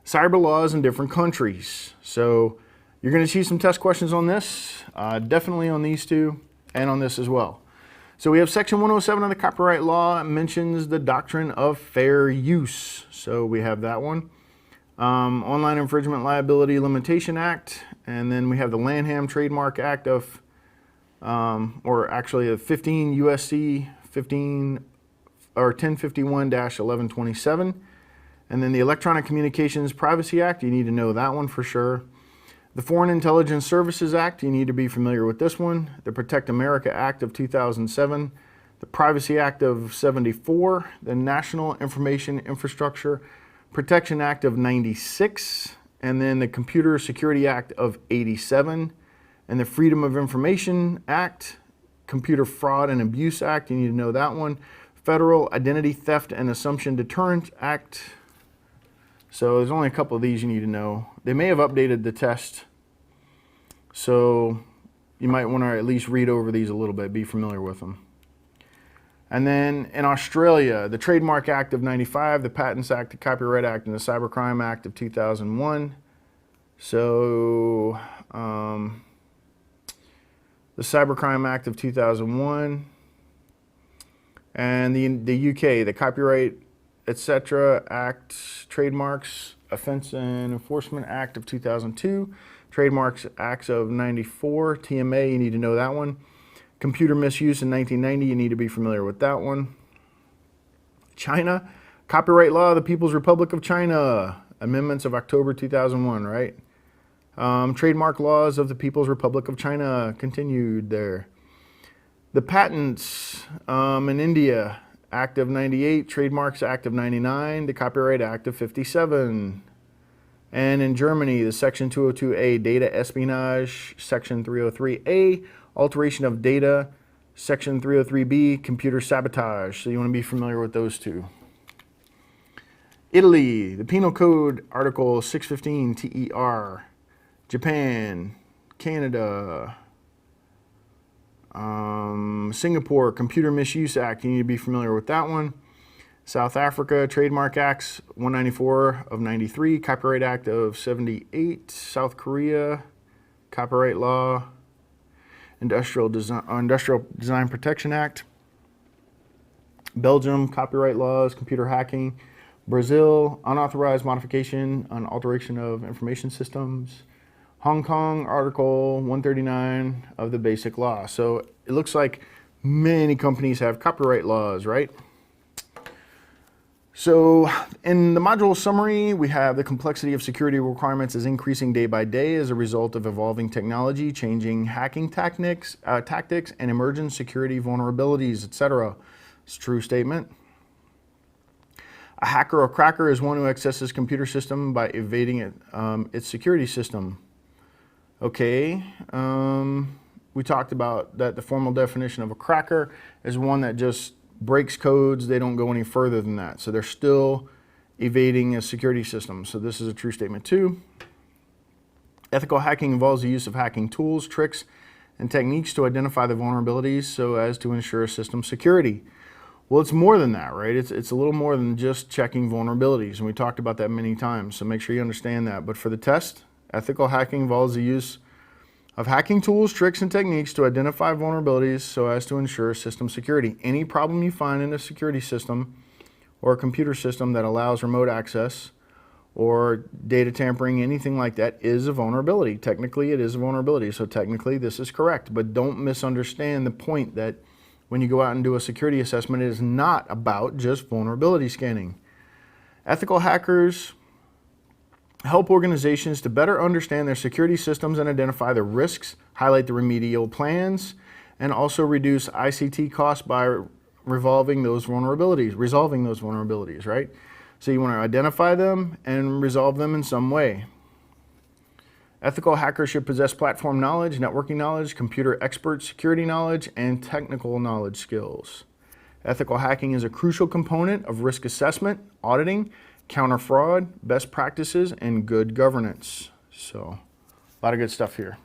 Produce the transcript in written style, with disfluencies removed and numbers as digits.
Cyber laws in different countries. So you're going to see some test questions on this, definitely on these two, and on this as well. So we have section 107 of the copyright law. It mentions the doctrine of fair use. So we have that one. Online Infringement Liability Limitation Act, and then we have the Lanham Trademark Act of, or actually a 15 USC 15 or 1051-1127. And then the Electronic Communications Privacy Act, you need to know that one for sure. The Foreign Intelligence Services Act, you need to be familiar with this one. The Protect America Act of 2007. The Privacy Act of 74. The National Information Infrastructure Protection Act of 96. And then the Computer Security Act of 87. And the Freedom of Information Act. Computer Fraud and Abuse Act, you need to know that one. Federal Identity Theft and Assumption Deterrent Act. So there's only a couple of these you need to know. They may have updated the test, so you might want to at least read over these a little bit, be familiar with them. And then in Australia, the Trademark Act of 95, the Patents Act, the Copyright Act, and the Cybercrime Act of 2001. So the Cybercrime Act of 2001. And the UK, the Copyright, etc. Act, Trademarks, Offense and Enforcement Act of 2002, Trademarks Acts of 94, TMA, you need to know that one. Computer Misuse in 1990, you need to be familiar with that one. China, Copyright Law of the People's Republic of China, amendments of October 2001, right? Trademark Laws of the People's Republic of China, continued there. The Patents in India, Act of 98, Trademarks Act of 99, the Copyright Act of 57. And in Germany, the Section 202A, Data Espionage, Section 303A, Alteration of Data, Section 303B, Computer Sabotage. So you want to be familiar with those two. Italy, the Penal Code, Article 615 TER. Japan, Canada, Singapore, Computer Misuse Act, you need to be familiar with that one. South Africa, Trademark Acts 194 of 93, Copyright Act of 78. South Korea, Copyright Law, Industrial Design Protection Act. Belgium, Copyright Laws, Computer Hacking. Brazil, Unauthorized Modification and Alteration of Information Systems. Hong Kong, Article 139 of the Basic Law. So it looks like many companies have copyright laws, right? So in the module summary, we have the complexity of security requirements is increasing day by day as a result of evolving technology, changing hacking tactics, and emergent security vulnerabilities, etc. It's a true statement. A hacker or cracker is one who accesses a computer system by evading its security system. Okay, we talked about that the formal definition of a cracker is one that just breaks codes. They don't go any further than that. So they're still evading a security system. So this is a true statement too. Ethical hacking involves the use of hacking tools, tricks, and techniques to identify the vulnerabilities so as to ensure system security. Well, it's more than that, right? It's a little more than just checking vulnerabilities, and we talked about that many times, so make sure you understand that. But for the test, ethical hacking involves the use of hacking tools, tricks, and techniques to identify vulnerabilities so as to ensure system security. Any problem you find in a security system or a computer system that allows remote access or data tampering, anything like that, is a vulnerability. Technically, it is a vulnerability, so technically this is correct. But don't misunderstand the point that when you go out and do a security assessment, it is not about just vulnerability scanning. Ethical hackers help organizations to better understand their security systems and identify the risks, highlight the remedial plans, and also reduce ICT costs by resolving those vulnerabilities, right? So you want to identify them and resolve them in some way. Ethical hackers should possess platform knowledge, networking knowledge, computer expert security knowledge, and technical knowledge skills. Ethical hacking is a crucial component of risk assessment, auditing, counter fraud, best practices, and good governance. So A lot of good stuff here.